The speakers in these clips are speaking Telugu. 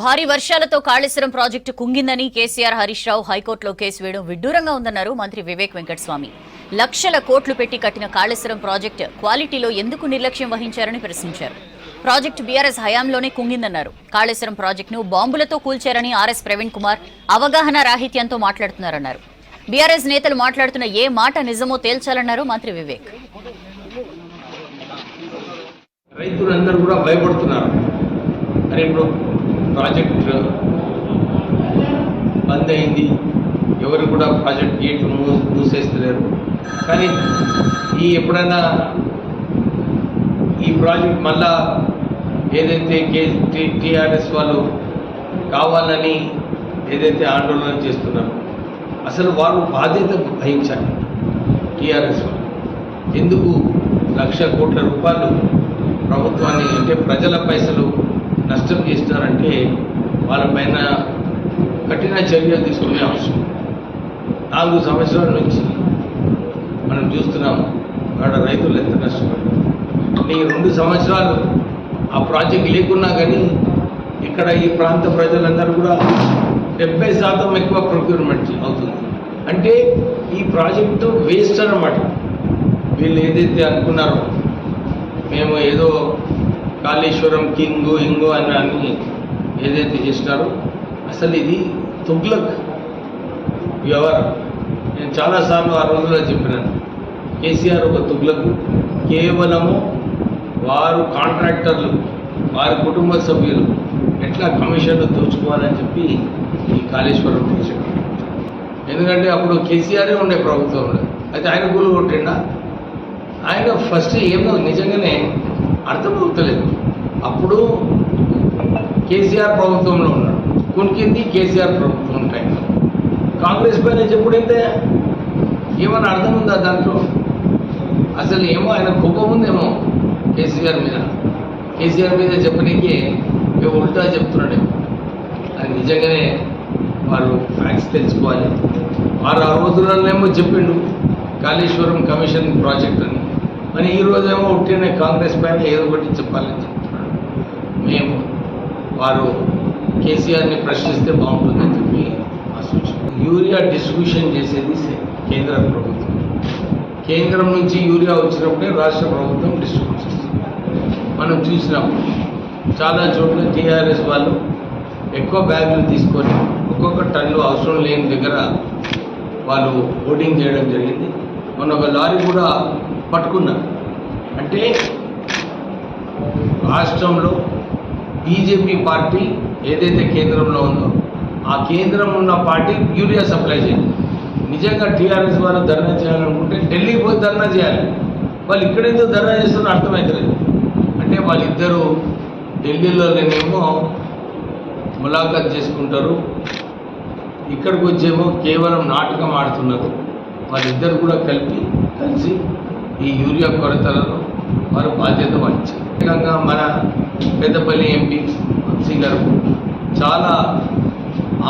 భారీ వర్షాలతో కాళేశ్వరం ప్రాజెక్టు కుంగిందని కేసీఆర్ హరీష్ రావు హైకోర్టులో కేసు వేయడం విడ్డూరంగా ఉందన్నారు మంత్రి వివేక్ వెంకటస్వామి. లక్షల కోట్లు పెట్టి కట్టిన కాళేశ్వరం ప్రాజెక్టు క్వాలిటీలో ఎందుకు నిర్లక్ష్యం వహించారని ప్రశ్నించారు. ప్రాజెక్టు బీఆర్ఎస్ హయాంలోనే కుంగిందన్నారు. కాళేశ్వరం ప్రాజెక్టును బాంబులతో కూల్చారని ఆర్ఎస్ ప్రవీణ్ కుమార్ అవగాహన రాహిత్యంతో మాట్లాడుతున్నారన్నారు. బీఆర్ఎస్ నేతలు మాట్లాడుతున్న ఏ మాట నిజమో తేల్చాలన్నారు మంత్రి వివేక్. రైతులందరూ కూడా భయపడుతున్నారు. అరే ఇప్పుడు ప్రాజెక్ట్ బంద్ అయింది, ఎవరు కూడా ప్రాజెక్ట్ గేట్లు మూసేస్తలేరు. కానీ ఎప్పుడైనా ఈ ప్రాజెక్ట్ మళ్ళా ఏదైతే టీఆర్ఎస్ వాళ్ళు కావాలని ఏదైతే ఆందోళన చేస్తున్నారో అసలు వాళ్ళు బాధ్యత వహించాలి. టీఆర్ఎస్ వాళ్ళు ఎందుకు 1,00,000 కోట్ల రూపాయలు ప్రభుత్వాన్ని అంటే ప్రజల పైసలు నష్టం చేస్తున్నారంటే వాళ్ళపైన కఠిన చర్యలు తీసుకునే అవసరం. 4 సంవత్సరాల నుంచి మనం చూస్తున్నాము అక్కడ రైతులు ఎంత నష్టపడ్డారు. ఈ 2 సంవత్సరాలు ఆ ప్రాజెక్ట్ లేకున్నా కానీ ఇక్కడ ఈ ప్రాంత ప్రజలందరూ కూడా 70% ఎక్కువ ప్రొక్యూర్మెంట్ అవుతుంది. అంటే ఈ ప్రాజెక్టు వేస్ట్ అన్నమాట. వీళ్ళు ఏదైతే అనుకున్నారో మేము ఏదో కాళేశ్వరం హింగు అని ఏదైతే చేసినారో అసలు ఇది తుగ్లక్ వ్యవహారం. నేను చాలాసార్లు ఆ రోజుల్లో చెప్పినాను, కేసీఆర్ ఒక తుగ్లక్. కేవలము వారు కాంట్రాక్టర్లు, వారి కుటుంబ సభ్యులు ఎట్లా కమిషన్లు దోచుకోవాలని చెప్పి ఈ కాళేశ్వరం ప్రాజెక్ట్. ఎందుకంటే అప్పుడు కేసీఆరే ఉండే ప్రభుత్వంలో, అయితే ఆయన గుళ్ళు కొట్టిండా. ఆయన ఫస్ట్ ఏమో నిజంగానే అర్థమవుతలేదు. అప్పుడు కేసీఆర్ ప్రభుత్వంలో ఉన్నాడు, కొనికింది కేసీఆర్ ప్రభుత్వం టైంలో. కాంగ్రెస్ పైన చెప్పుడైతే ఏమైనా అర్థం ఉందా దాంట్లో? అసలు ఏమో ఆయన కోపం ఉందేమో కేసీఆర్ మీద చెప్పడానికి ఉల్టా చెప్తున్నాడేమో. అది నిజంగానే వారు ఫ్యాక్ట్స్ తెలుసుకోవాలి. వారు ఆ రోజులనేమో చెప్పిండు కాళేశ్వరం కమిషన్ ప్రాజెక్ట్ అని, మరి ఈ రోజేమో ఉట్టిన కాంగ్రెస్ పైన ఏదో ఒకటి చెప్పాలని చెప్తున్నాడు. మేము వారు కేసీఆర్ని ప్రశ్నిస్తే బాగుంటుందని చెప్పి మా సూచన. యూరియా డిస్ట్రిబ్యూషన్ చేసేది కేంద్ర ప్రభుత్వం. కేంద్రం నుంచి యూరియా వచ్చినప్పుడే రాష్ట్ర ప్రభుత్వం డిస్ట్రిబ్యూట్ చేస్తుంది. మనం చూసినప్పుడు చాలా చోట్ల టీఆర్ఎస్ వాళ్ళు ఎక్కువ బ్యాగులు తీసుకొని ఒక్కొక్క టన్ను అవసరం లేని దగ్గర వాళ్ళు ఓటింగ్ చేయడం జరిగింది. మొన్న ఒక లారీ కూడా పట్టుకున్నారు. అంటే రాష్ట్రంలో బీజేపీ పార్టీ ఏదైతే కేంద్రంలో ఉందో ఆ కేంద్రం ఉన్న పార్టీ యూరియా సప్లై చేయాలి. నిజంగా టీఆర్ఎస్ వాళ్ళు ధర్నా చేయాలనుకుంటే ఢిల్లీకి పోయి ధర్నా చేయాలి. వాళ్ళు ఇక్కడేదో ధర్నా చేస్తున్నా అర్థమవుతలేదు. అంటే వాళ్ళిద్దరూ ఢిల్లీలోనేమో ములాఖాత్ చేసుకుంటారు, ఇక్కడికి వచ్చేమో కేవలం నాటకం ఆడుతున్నారు. వాళ్ళిద్దరు కూడా కలిసి ఈ యూరియా కొరతలను వారు బాధ్యత వహించారు. ముఖ్యంగా మన పెద్దపల్లి ఎంపీ వంశీ గారు చాలా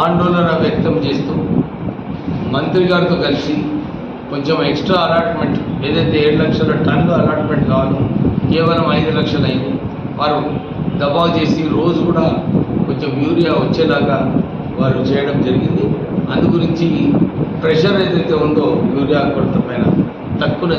ఆందోళన వ్యక్తం చేస్తూ మంత్రి గారితో కలిసి కొంచెం ఎక్స్ట్రా అలాట్మెంట్ ఏదైతే 7 లక్షల టన్నులు అలాట్మెంట్ కావాలో కేవలం 5 లక్షలు అయింది. వారు దబావ్ చేసి రోజు కూడా కొంచెం యూరియా వచ్చేలాగా వారు చేయడం జరిగింది. అందు గురించి ప్రెషర్ ఏదైతే ఉందో యూరియా కొరత పైన తక్కువ